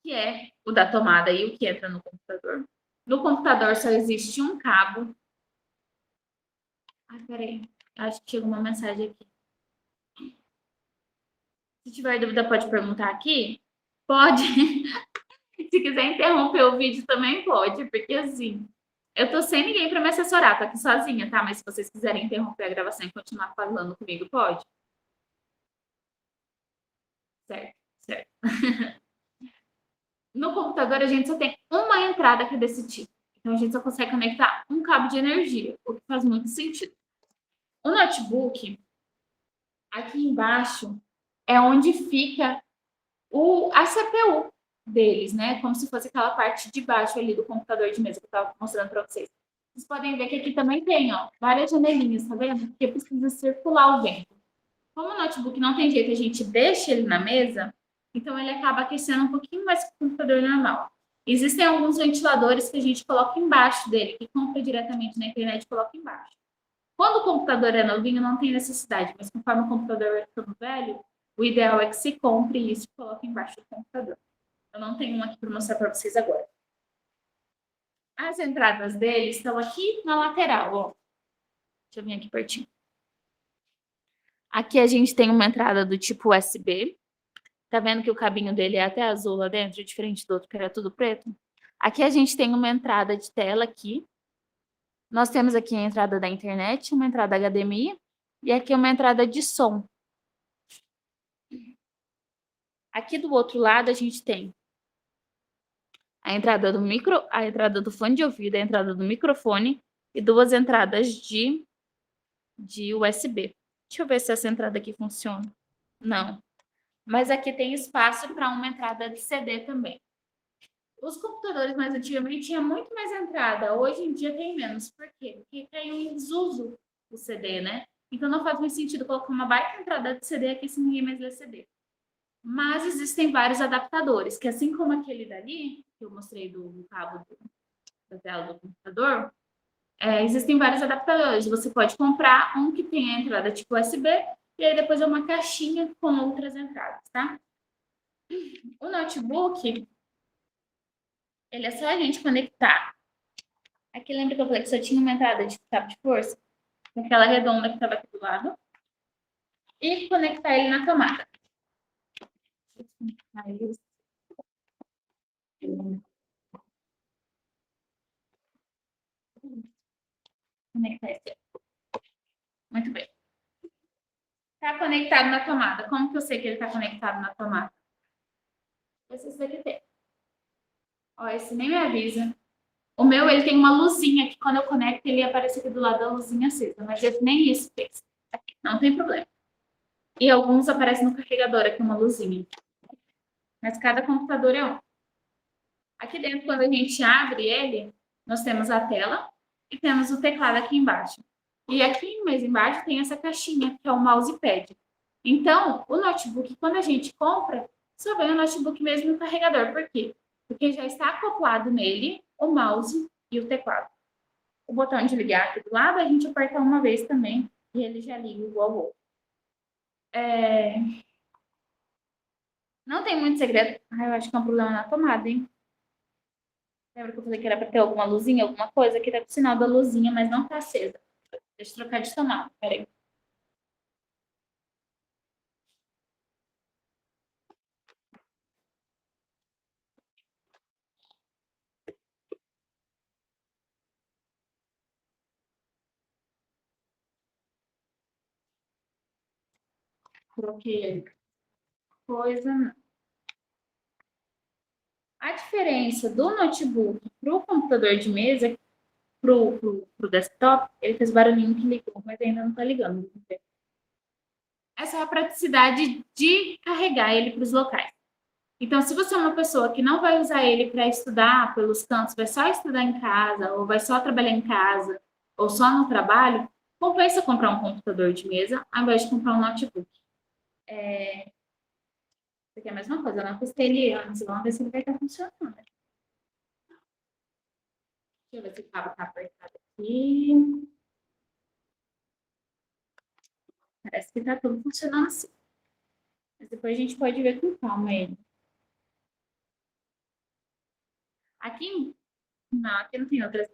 que é o da tomada e o que entra no computador. No computador só existe um cabo. Peraí. Acho que chegou uma mensagem aqui. Se tiver dúvida, pode perguntar aqui? Pode. Se quiser interromper o vídeo também pode, porque assim, eu tô sem ninguém para me assessorar, tô aqui sozinha, tá? Mas se vocês quiserem interromper a gravação e continuar falando comigo, pode? Certo, certo. No computador, a gente só tem uma entrada que é desse tipo. Então, a gente só consegue conectar um cabo de energia, o que faz muito sentido. O notebook, aqui embaixo, é onde fica a CPU deles, né? Como se fosse aquela parte de baixo ali do computador de mesa que eu estava mostrando para vocês. Vocês podem ver que aqui também tem, ó, várias janelinhas, tá vendo? Porque precisa circular o vento. Como o notebook não tem jeito, a gente deixa ele na mesa, então ele acaba aquecendo um pouquinho mais que o computador normal. Existem alguns ventiladores que a gente coloca embaixo dele, que compra diretamente na internet e coloca embaixo. Quando o computador é novinho, não tem necessidade, mas conforme o computador vai ficando velho, o ideal é que se compre isso e coloque embaixo do computador. Eu não tenho um aqui para mostrar para vocês agora. As entradas dele estão aqui na lateral, ó. Deixa eu vir aqui pertinho. Aqui a gente tem uma entrada do tipo USB. Tá vendo que o cabinho dele é até azul lá dentro, diferente do outro que era tudo preto? Aqui a gente tem uma entrada de tela aqui. Nós temos aqui a entrada da internet, uma entrada HDMI e aqui uma entrada de som. Aqui do outro lado a gente tem a entrada do fone de ouvido, a entrada do microfone e duas entradas de USB. Deixa eu ver se essa entrada aqui funciona. Não. Mas aqui tem espaço para uma entrada de CD também. Os computadores mais antigamente tinham muito mais entrada, hoje em dia tem menos. Por quê? Porque caiu em desuso o CD, né? Então não faz muito sentido colocar uma baita entrada de CD aqui se ninguém mais lê CD. Mas existem vários adaptadores, que assim como aquele dali, que eu mostrei do cabo da tela do computador, existem vários adaptadores. Você pode comprar um que tenha entrada tipo USB e aí depois é uma caixinha com outras entradas, tá? O notebook, ele é só a gente conectar. Aqui lembra que eu falei que só tinha uma entrada de cabo de força? Aquela redonda que estava aqui do lado. E conectar ele na tomada. Conectar esse. Muito bem. Está conectado na tomada. Como que eu sei que ele está conectado na tomada? Esse daqui tem. Ó, esse nem me avisa. O meu, ele tem uma luzinha que quando eu conecto, ele aparece aqui do lado da luzinha acesa. Mas esse nem isso fez. Não tem problema. E alguns aparecem no carregador aqui, uma luzinha. Mas cada computador é um. Aqui dentro, quando a gente abre ele, nós temos a tela e temos o teclado aqui embaixo. E aqui mais embaixo tem essa caixinha, que é o mousepad. Então, o notebook, quando a gente compra, só vem o notebook mesmo no carregador. Por quê? Porque já está acoplado nele o mouse e o teclado. O botão de ligar aqui do lado, a gente aperta uma vez também e ele já liga igual ao outro. Não tem muito segredo. Eu acho que é um problema na tomada, hein? Lembra que eu falei que era pra ter alguma luzinha, alguma coisa? Aqui tá com o sinal da luzinha, mas não tá acesa. Deixa eu trocar de tomada, peraí. Coloquei coisa. A diferença do notebook pro computador de mesa, pro desktop, ele fez barulhinho que ligou, mas ainda não tá ligando. Essa é a praticidade de carregar ele para os locais. Então, se você é uma pessoa que não vai usar ele para estudar pelos cantos, vai só estudar em casa, ou vai só trabalhar em casa, ou só no trabalho, compensa comprar um computador de mesa ao invés de comprar um notebook. Isso aqui é a mesma coisa, eu não testei ele antes, vamos ver se ele vai estar funcionando. Deixa eu ver se o cabo está apertado aqui. Parece que está tudo funcionando assim. Mas depois a gente pode ver com calma ele. Aqui, não, aqui não tem outras.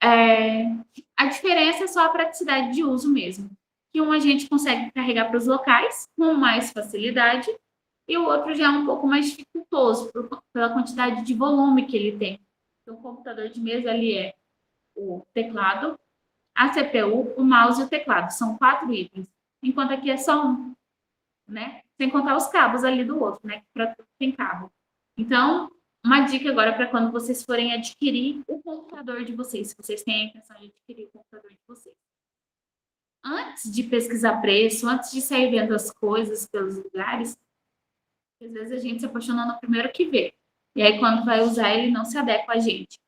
A diferença é só a praticidade de uso mesmo. Que um a gente consegue carregar para os locais com mais facilidade e o outro já é um pouco mais dificultoso pela quantidade de volume que ele tem. Então, o computador de mesa ali é o teclado, a CPU, o mouse e o teclado. São 4 itens. Enquanto aqui é só um, né? Sem contar os cabos ali do outro, né? Para tudo tem cabo. Então, uma dica agora para quando vocês forem adquirir o computador de vocês, se vocês têm a intenção de adquirir o computador de vocês. Antes de pesquisar preço, antes de sair vendo as coisas pelos lugares, às vezes a gente se apaixona no primeiro que vê. E aí, quando vai usar, ele não se adequa a gente.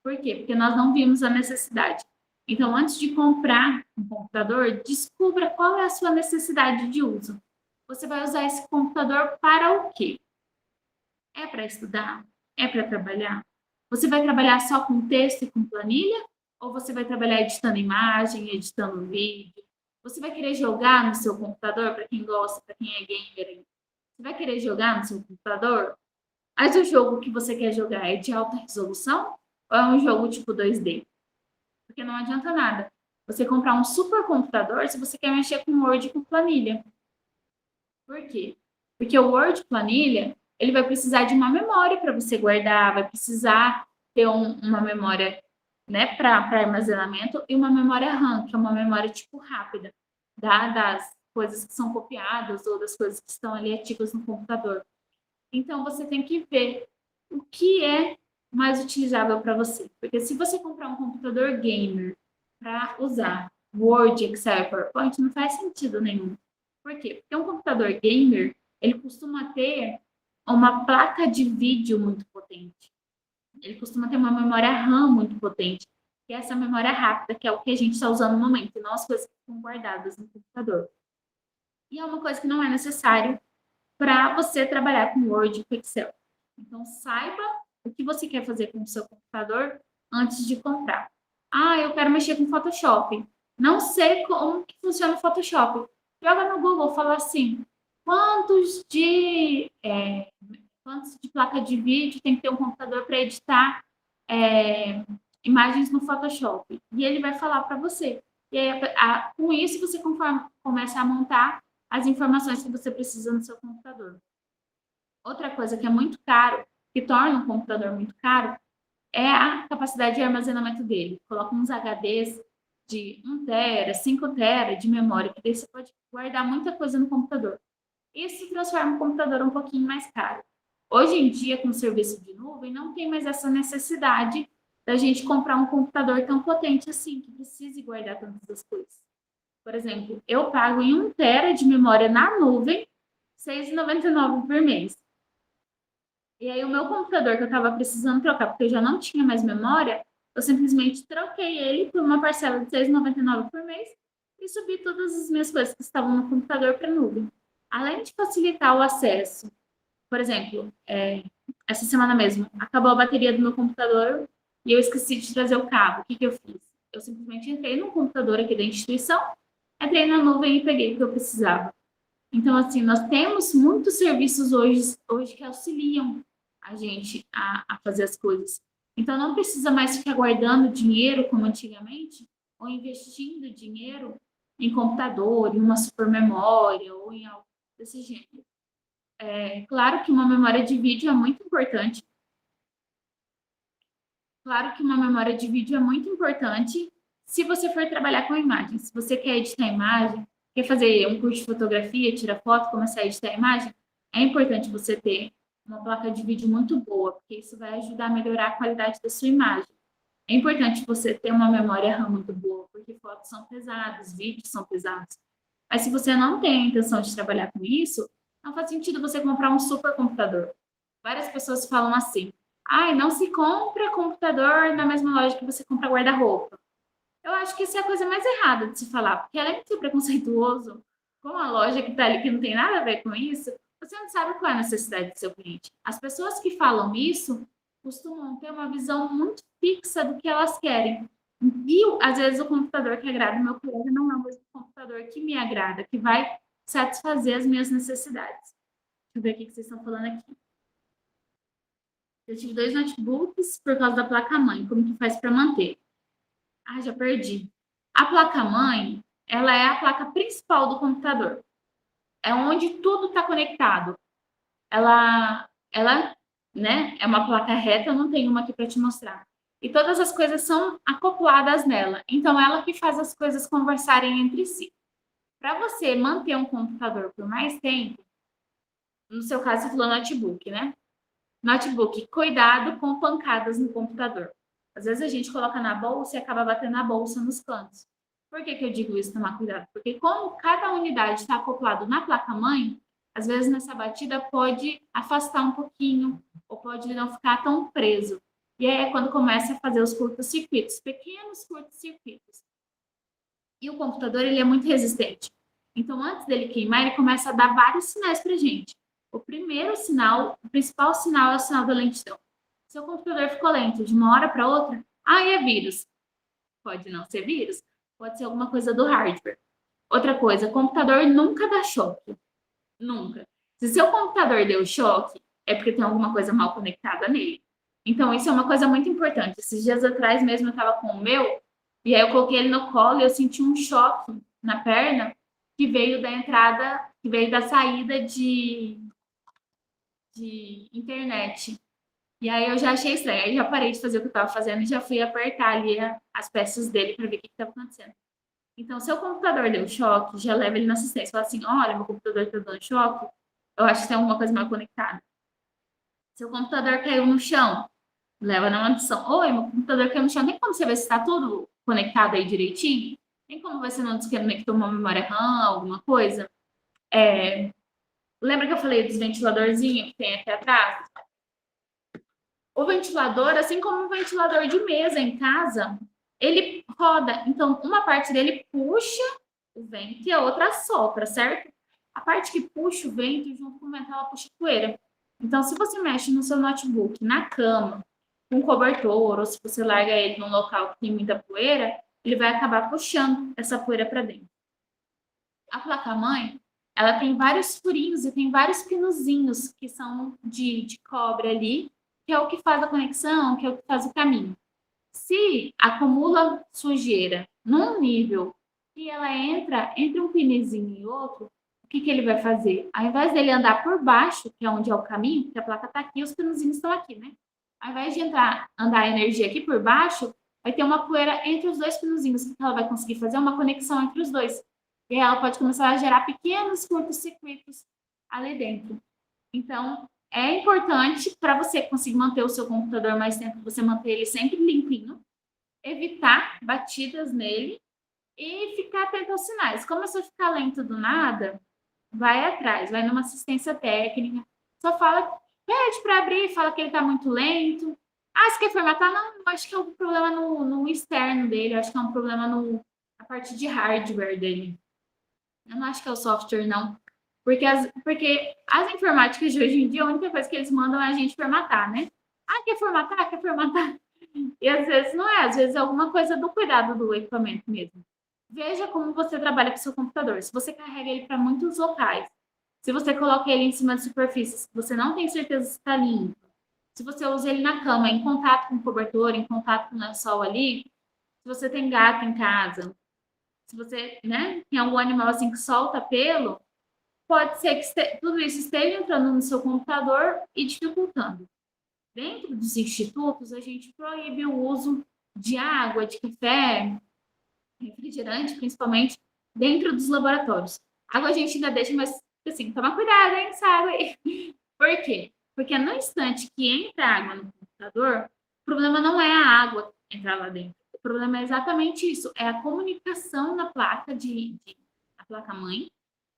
Por quê? Porque nós não vimos a necessidade. Então, antes de comprar um computador, descubra qual é a sua necessidade de uso. Você vai usar esse computador para o quê? É para estudar? É para trabalhar? Você vai trabalhar só com texto e com planilha? Ou você vai trabalhar editando imagem, editando vídeo? Você vai querer jogar no seu computador, para quem gosta, para quem é gamer? Você vai querer jogar no seu computador? Mas o jogo que você quer jogar é de alta resolução? Ou é um jogo tipo 2D? Porque não adianta nada você comprar um super computador se você quer mexer com Word e com planilha. Por quê? Porque o Word planilha, ele vai precisar de uma memória para você guardar, vai precisar ter uma memória, né, para armazenamento e uma memória RAM, que é uma memória tipo rápida, das coisas que são copiadas ou das coisas que estão ali ativas no computador. Então você tem que ver o que é mais utilizável para você. Porque se você comprar um computador gamer para usar Word, Excel, PowerPoint, não faz sentido nenhum. Por quê? Porque um computador gamer, ele costuma ter uma placa de vídeo muito potente. Ele costuma ter uma memória RAM muito potente, que é essa memória rápida, que é o que a gente está usando no momento, e não as coisas que estão guardadas no computador. E é uma coisa que não é necessário para você trabalhar com Word e com Excel. Então, saiba o que você quer fazer com o seu computador antes de comprar. Eu quero mexer com Photoshop. Não sei como que funciona o Photoshop. Joga no Google, fala assim, quantos de placa de vídeo tem que ter um computador para editar imagens no Photoshop. E ele vai falar para você. E aí, com isso, você começa a montar as informações que você precisa no seu computador. Outra coisa que é muito caro, que torna um computador muito caro, é a capacidade de armazenamento dele. Coloca uns HDs de 1 tera, 5 tera de memória, que daí você pode guardar muita coisa no computador. Isso transforma o computador um pouquinho mais caro. Hoje em dia, com o serviço de nuvem, não tem mais essa necessidade da gente comprar um computador tão potente assim, que precise guardar tantas coisas. Por exemplo, eu pago em 1 tera de memória na nuvem, R$ 6,99 por mês. E aí o meu computador que eu estava precisando trocar, porque eu já não tinha mais memória, eu simplesmente troquei ele por uma parcela de R$ 6,99 por mês e subi todas as minhas coisas que estavam no computador para a nuvem. Além de facilitar o acesso, por exemplo, essa semana mesmo, acabou a bateria do meu computador e eu esqueci de trazer o cabo. O que eu fiz? Eu simplesmente entrei no computador aqui da instituição, entrei na nuvem e peguei o que eu precisava. Então, assim, nós temos muitos serviços hoje que auxiliam a gente a fazer as coisas. Então, não precisa mais ficar guardando dinheiro como antigamente, ou investindo dinheiro em computador, em uma supermemória, ou em algo desse gênero. É claro que uma memória de vídeo é muito importante. Claro que uma memória de vídeo é muito importante se você for trabalhar com imagem. Se você quer editar imagem, quer fazer um curso de fotografia, tirar foto, começar a editar imagem, é importante você ter uma placa de vídeo muito boa, porque isso vai ajudar a melhorar a qualidade da sua imagem. É importante você ter uma memória RAM muito boa, porque fotos são pesadas, vídeos são pesados. Mas se você não tem a intenção de trabalhar com isso, não faz sentido você comprar um supercomputador. Várias pessoas falam assim: ai, não se compra computador na mesma loja que você compra guarda-roupa. Eu acho que isso é a coisa mais errada de se falar, porque além de ser preconceituoso com a loja que está ali que não tem nada a ver com isso, você não sabe qual é a necessidade do seu cliente. As pessoas que falam isso costumam ter uma visão muito fixa do que elas querem. E às vezes o computador que agrada o meu cliente não é o mesmo computador que me agrada, que vai satisfazer as minhas necessidades. Deixa eu ver o que vocês estão falando aqui. Eu tive 2 notebooks por causa da placa-mãe. Como que faz para manter? Ah, já perdi. A placa-mãe, ela é a placa principal do computador. É onde tudo está conectado. Ela, né, é uma placa reta, eu não tenho uma aqui para te mostrar. E todas as coisas são acopladas nela. Então, ela que faz as coisas conversarem entre si. Para você manter um computador por mais tempo, no seu caso, você falou notebook, né? Notebook, cuidado com pancadas no computador. Às vezes a gente coloca na bolsa e acaba batendo na bolsa nos cantos. Por que eu digo isso, tomar cuidado? Porque como cada unidade está acoplado na placa-mãe, às vezes nessa batida pode afastar um pouquinho, ou pode não ficar tão preso. E aí é quando começa a fazer os curtos-circuitos, pequenos curtos-circuitos. E o computador, ele é muito resistente. Então, antes dele queimar, ele começa a dar vários sinais para a gente. O primeiro sinal, o principal sinal é o sinal da lentidão. Seu computador ficou lento de uma hora para outra, é vírus. Pode não ser vírus, pode ser alguma coisa do hardware. Outra coisa, computador nunca dá choque. Nunca. Se seu computador deu choque, é porque tem alguma coisa mal conectada nele. Então, isso é uma coisa muito importante. Esses dias atrás mesmo eu estava com o meu, e aí eu coloquei ele no colo e eu senti um choque na perna que veio da entrada, que veio da saída de internet. E aí eu já achei estranho. Aí já parei de fazer o que eu estava fazendo e já fui apertar ali as peças dele para ver o que estava acontecendo. Então, se o computador deu choque, já leva ele na assistência. Fala assim, olha, meu computador está dando choque, eu acho que tem alguma coisa mal conectada. Se o computador caiu no chão, leva na manutenção. Oi, meu computador caiu no chão. Tem como você ver se está tudo conectado aí direitinho? Tem como você não desconectou uma memória RAM, alguma coisa? Lembra que eu falei dos ventiladorzinhos que tem aqui atrás? O ventilador, assim como um ventilador de mesa em casa, ele roda. Então, uma parte dele puxa o vento e a outra sopra, certo? A parte que puxa o vento, junto com o vento, ela puxa poeira. Então, se você mexe no seu notebook, na cama, com cobertor, ou se você larga ele num local que tem muita poeira, ele vai acabar puxando essa poeira para dentro. A placa-mãe, ela tem vários furinhos e tem vários pinozinhos que são de cobre ali, que é o que faz a conexão, que é o que faz o caminho. Se acumula sujeira num nível e ela entra entre um pinizinho e outro, o que ele vai fazer? Ao invés dele andar por baixo, que é onde é o caminho, porque a placa está aqui e os pinozinhos estão aqui, né? Ao invés de andar a energia aqui por baixo, vai ter uma poeira entre os dois pinozinhos. O que ela vai conseguir fazer? Uma conexão entre os dois. E ela pode começar a gerar pequenos curtos-circuitos ali dentro. Então, é importante para você conseguir manter o seu computador mais tempo, você manter ele sempre limpinho, evitar batidas nele e ficar atento aos sinais. Começou a ficar lento do nada, vai atrás, vai numa assistência técnica, só fala, pede para abrir, fala que ele está muito lento. Você quer formatar? Não, acho que é um problema no externo dele, acho que é um problema na parte de hardware dele. Eu não acho que é o software, não. Porque as informáticas de hoje em dia, a única coisa que eles mandam é a gente formatar, né? Quer formatar? Quer formatar? E às vezes não é, às vezes é alguma coisa do cuidado do equipamento mesmo. Veja como você trabalha com o seu computador. Se você carrega ele para muitos locais, Se você coloca ele em cima de superfícies que você não tem certeza se está limpo, se você usa ele na cama, em contato com o cobertor, em contato com o lençol ali, se você tem gato em casa, se você, né, tem algum animal assim que solta pelo, pode ser que tudo isso esteja entrando no seu computador e dificultando. Dentro dos institutos, a gente proíbe o uso de água, de café, refrigerante, principalmente, dentro dos laboratórios. Água a gente ainda deixa, mas, assim, toma cuidado, hein, essa água aí. Por quê? Porque no instante que entra água no computador, o problema não é a água entrar lá dentro. O problema é exatamente isso, é a comunicação na placa a placa-mãe,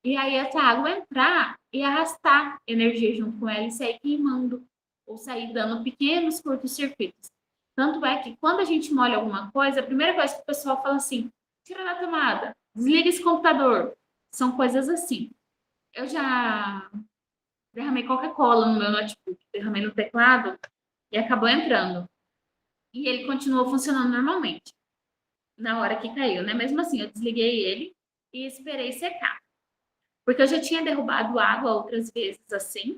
e aí essa água entrar e arrastar energia junto com ela e sair queimando, ou sair dando pequenos curtos-circuitos. Tanto é que quando a gente molha alguma coisa, a primeira coisa que o pessoal fala assim, tira da tomada, desliga esse computador. São coisas assim. Eu já derramei Coca-Cola no meu notebook, derramei no teclado e acabou entrando. E ele continuou funcionando normalmente, na hora que caiu, né? Mesmo assim, eu desliguei ele e esperei secar. Porque eu já tinha derrubado água outras vezes assim,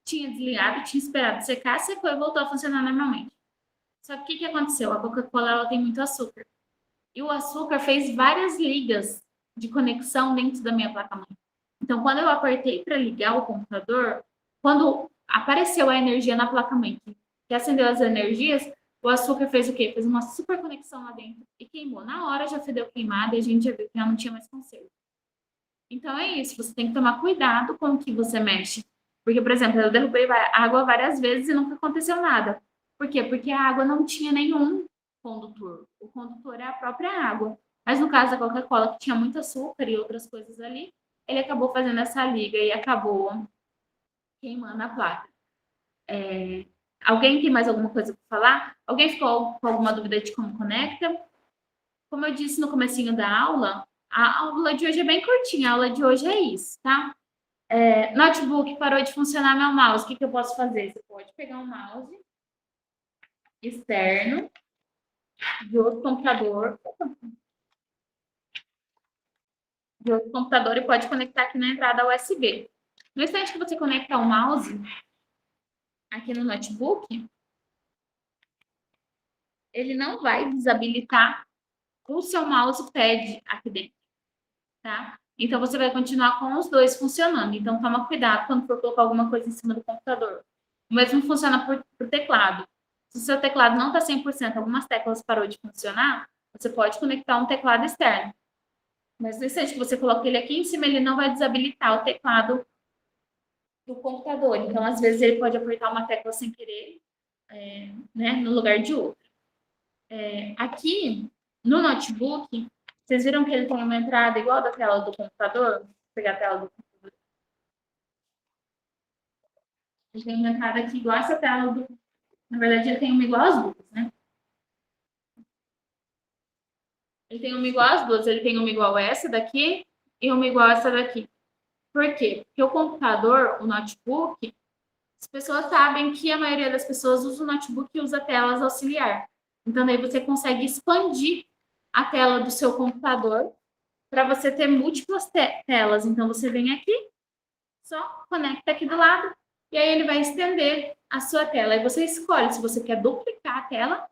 tinha desligado, tinha esperado secar, secou e voltou a funcionar normalmente. Só que o que aconteceu? A Coca-Cola ela tem muito açúcar. E o açúcar fez várias ligas de conexão dentro da minha placa-mãe. Então, quando eu apertei para ligar o computador, quando apareceu a energia na placa-mãe, que acendeu as energias, o açúcar fez o quê? Fez uma super conexão lá dentro e queimou. Na hora já fedeu queimada e a gente já viu que já não tinha mais conserto. Então é isso, você tem que tomar cuidado com o que você mexe. Porque, por exemplo, eu derrubei água várias vezes e nunca aconteceu nada. Por quê? Porque a água não tinha nenhum condutor. O condutor é a própria água. Mas no caso da Coca-Cola, que tinha muito açúcar e outras coisas ali, ele acabou fazendo essa liga e acabou queimando a placa. Alguém tem mais alguma coisa para falar? Alguém ficou com alguma dúvida de como conecta? Como eu disse no comecinho da aula, a aula de hoje é bem curtinha, a aula de hoje é isso, tá? Notebook, parou de funcionar meu mouse, o que eu posso fazer? Você pode pegar um mouse externo de outro computador, e pode conectar aqui na entrada USB. No instante que você conectar o mouse aqui no notebook, ele não vai desabilitar o seu mousepad aqui dentro, tá? Então, você vai continuar com os dois funcionando. Então, toma cuidado quando for colocar alguma coisa em cima do computador. O mesmo funciona por teclado. Se o seu teclado não está 100%, algumas teclas parou de funcionar, você pode conectar um teclado externo. Mas no instante que você coloca ele aqui em cima, ele não vai desabilitar o teclado do computador. Então, às vezes, ele pode apertar uma tecla sem querer, né, no lugar de outra. Aqui, no notebook, vocês viram que ele tem uma entrada igual da tela do computador? Vou pegar a tela do computador. Ele tem uma entrada aqui igual essa tela do... Na verdade, ele tem uma igual às duas, né? Ele tem uma igual às duas. Ele tem uma igual essa daqui e uma igual essa daqui. Por quê? Porque o computador, o notebook, as pessoas sabem que a maioria das pessoas usa o notebook e usa telas auxiliar. Então, daí você consegue expandir a tela do seu computador para você ter múltiplas telas. Então, você vem aqui, só conecta aqui do lado, e aí ele vai estender a sua tela. Aí você escolhe se você quer duplicar a tela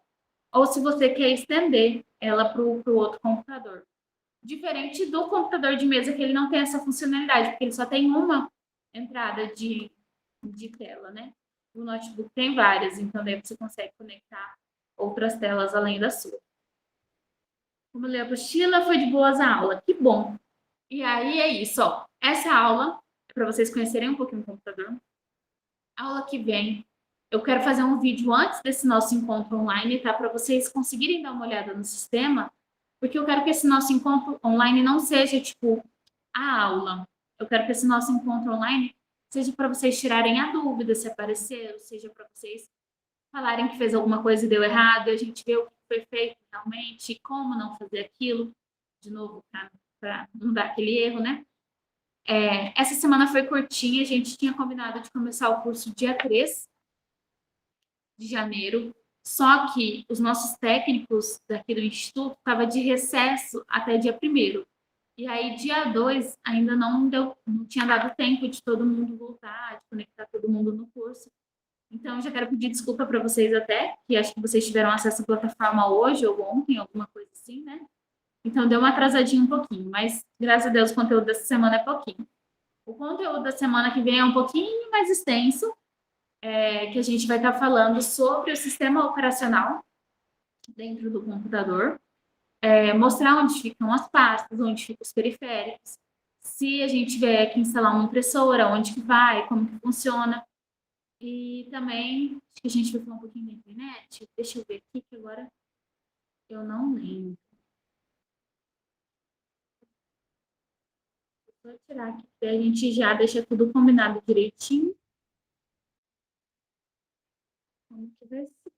ou se você quer estender ela para o outro computador. Diferente do computador de mesa, que ele não tem essa funcionalidade, porque ele só tem uma entrada de tela, né? O notebook tem várias, então daí você consegue conectar outras telas além da sua. Como ler a apostila, foi de boas a aula, que bom! E aí é isso, ó. Essa aula é para vocês conhecerem um pouquinho o computador. A aula que vem, eu quero fazer um vídeo antes desse nosso encontro online, tá? Para vocês conseguirem dar uma olhada no sistema, porque eu quero que esse nosso encontro online não seja tipo a aula. Eu quero que esse nosso encontro online seja para vocês tirarem a dúvida se apareceu, seja para vocês falarem que fez alguma coisa e deu errado, e a gente vê o que foi feito realmente, como não fazer aquilo, de novo, para não dar aquele erro, né? Essa semana foi curtinha, a gente tinha combinado de começar o curso dia 3 de janeiro, só que os nossos técnicos daqui do Instituto estavam de recesso até dia 1º. E aí, dia 2, ainda não tinha dado tempo de todo mundo voltar, de conectar todo mundo no curso. Então, já quero pedir desculpa para vocês até, que acho que vocês tiveram acesso à plataforma hoje ou ontem, alguma coisa assim, né? Então, deu uma atrasadinha um pouquinho, mas graças a Deus o conteúdo dessa semana é pouquinho. O conteúdo da semana que vem é um pouquinho mais extenso, que a gente vai estar falando sobre o sistema operacional dentro do computador, mostrar onde ficam as pastas, onde ficam os periféricos, se a gente tiver que instalar uma impressora, onde que vai, como que funciona. E também, acho que a gente vai falar um pouquinho da internet. Deixa eu ver aqui, que agora eu não lembro. Vou tirar aqui, a gente já deixa tudo combinado direitinho. Vamos ver se...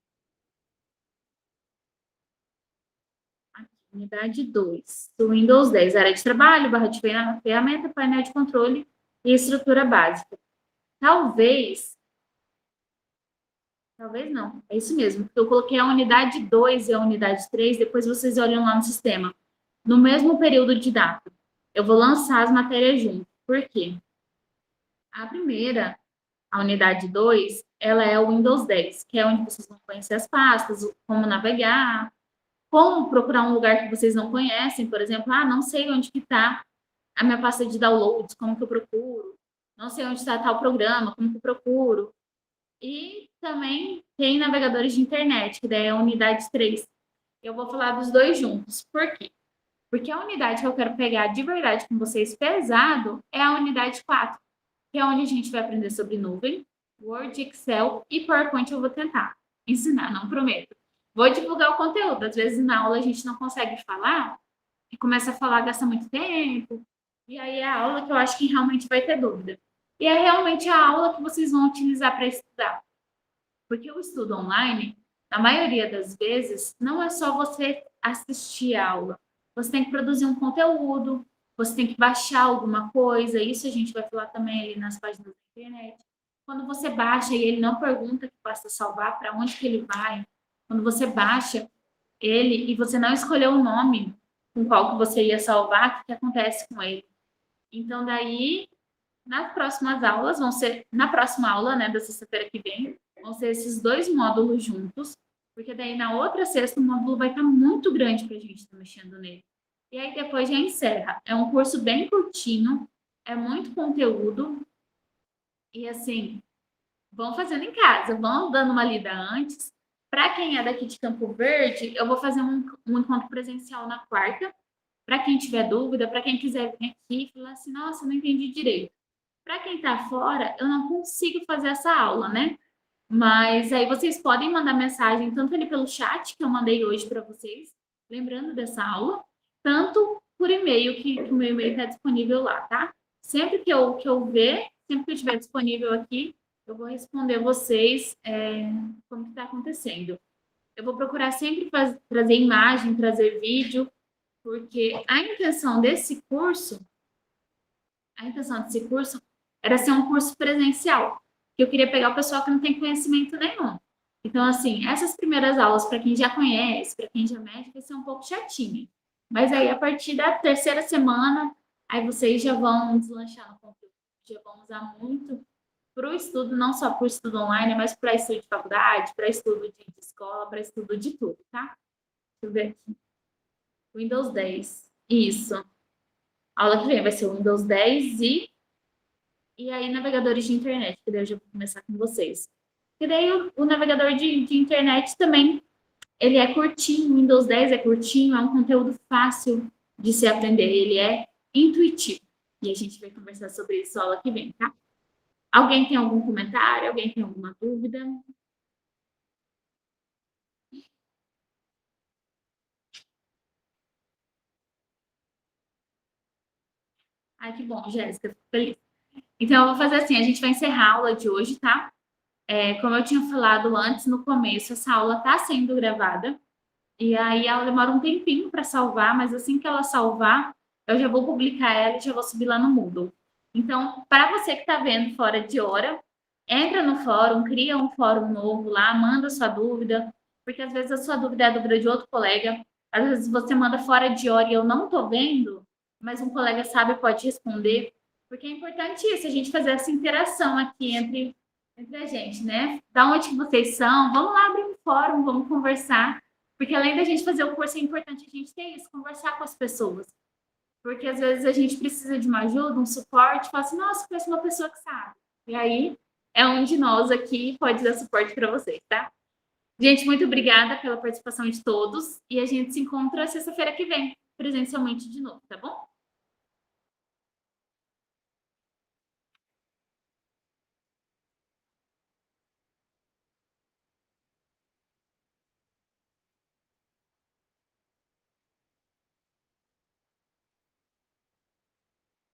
Aqui, unidade 2, do Windows 10, área de trabalho, barra de ferramenta, painel de controle e estrutura básica. Talvez não, é isso mesmo, porque eu coloquei a unidade 2 e a unidade 3, depois vocês olham lá no sistema. No mesmo período de data, eu vou lançar as matérias junto. Por quê? A primeira, a unidade 2, ela é o Windows 10, que é onde vocês vão conhecer as pastas, como navegar, como procurar um lugar que vocês não conhecem, por exemplo, não sei onde que está a minha pasta de downloads, como que eu procuro, não sei onde está tal programa, como que eu procuro. E também tem navegadores de internet, que daí é a unidade 3. Eu vou falar dos dois juntos. Por quê? Porque a unidade que eu quero pegar de verdade com vocês pesado é a unidade 4, que é onde a gente vai aprender sobre nuvem, Word, Excel e PowerPoint. Eu vou tentar ensinar, não prometo. Vou divulgar o conteúdo. Às vezes na aula a gente não consegue falar e começa a falar, gasta muito tempo. E aí é a aula que eu acho que realmente vai ter dúvida. E é realmente a aula que vocês vão utilizar para estudar. Porque o estudo online, na maioria das vezes, não é só você assistir a aula. Você tem que produzir um conteúdo, você tem que baixar alguma coisa, isso a gente vai falar também ali nas páginas da internet. Quando você baixa e ele não pergunta que basta salvar, para onde que ele vai, quando você baixa ele e você não escolheu o nome com qual que você ia salvar, o que acontece com ele? Então, daí, nas próximas aulas, vão ser, na próxima aula, né, da sexta-feira que vem, vão ser esses dois módulos juntos, porque daí na outra sexta o módulo vai estar muito grande para a gente estar mexendo nele. E aí depois já encerra. É um curso bem curtinho, é muito conteúdo, e assim, vão fazendo em casa, vão dando uma lida antes. Para quem é daqui de Campo Verde, eu vou fazer um encontro presencial na quarta. Para quem tiver dúvida, para quem quiser vir aqui e falar assim, nossa, não entendi direito. Para quem está fora, eu não consigo fazer essa aula, né? Mas aí vocês podem mandar mensagem, tanto ali pelo chat, que eu mandei hoje para vocês, lembrando dessa aula, tanto por e-mail, que o meu e-mail está disponível lá, tá? Sempre que eu ver, sempre que eu estiver disponível aqui, eu vou responder vocês como que está acontecendo. Eu vou procurar sempre trazer imagem, trazer vídeo, porque a intenção desse curso era ser um curso presencial, que eu queria pegar o pessoal que não tem conhecimento nenhum. Então, assim, essas primeiras aulas, para quem já conhece, para quem já mexe, vai ser um pouco chatinha. Mas aí, a partir da terceira semana, aí vocês já vão deslanchar no conteúdo, já vão usar muito para o estudo, não só para o estudo online, mas para estudo de faculdade, para estudo de escola, para estudo de tudo, tá? Deixa eu ver aqui. Windows 10. Isso. A aula que vem vai ser o Windows 10 e aí navegadores de internet, que daí eu já vou começar com vocês. E daí o navegador de internet também, ele é curtinho, o Windows 10 é curtinho, é um conteúdo fácil de se aprender, ele é intuitivo. E a gente vai conversar sobre isso na aula que vem, tá? Alguém tem algum comentário? Alguém tem alguma dúvida? Ai, que bom, Jéssica, fico feliz. Então, eu vou fazer assim, a gente vai encerrar a aula de hoje, tá? Como eu tinha falado antes, no começo, essa aula está sendo gravada. E aí ela demora um tempinho para salvar, mas assim que ela salvar, eu já vou publicar ela e já vou subir lá no Moodle. Então, para você que está vendo fora de hora, entra no fórum, cria um fórum novo lá, manda sua dúvida, porque às vezes a sua dúvida é a dúvida de outro colega, às vezes você manda fora de hora e eu não estou vendo, mas um colega sabe pode responder, porque é importante isso, a gente fazer essa interação aqui entre a gente, né? Da onde que vocês são? Vamos lá abrir um fórum, vamos conversar, porque além da gente fazer o curso, é importante a gente ter isso, conversar com as pessoas. Porque às vezes a gente precisa de uma ajuda, um suporte, fala assim, nossa, conheço uma pessoa que sabe. E aí é um de nós aqui pode dar suporte para vocês, tá? Gente, muito obrigada pela participação de todos e a gente se encontra sexta-feira que vem, presencialmente de novo, tá bom?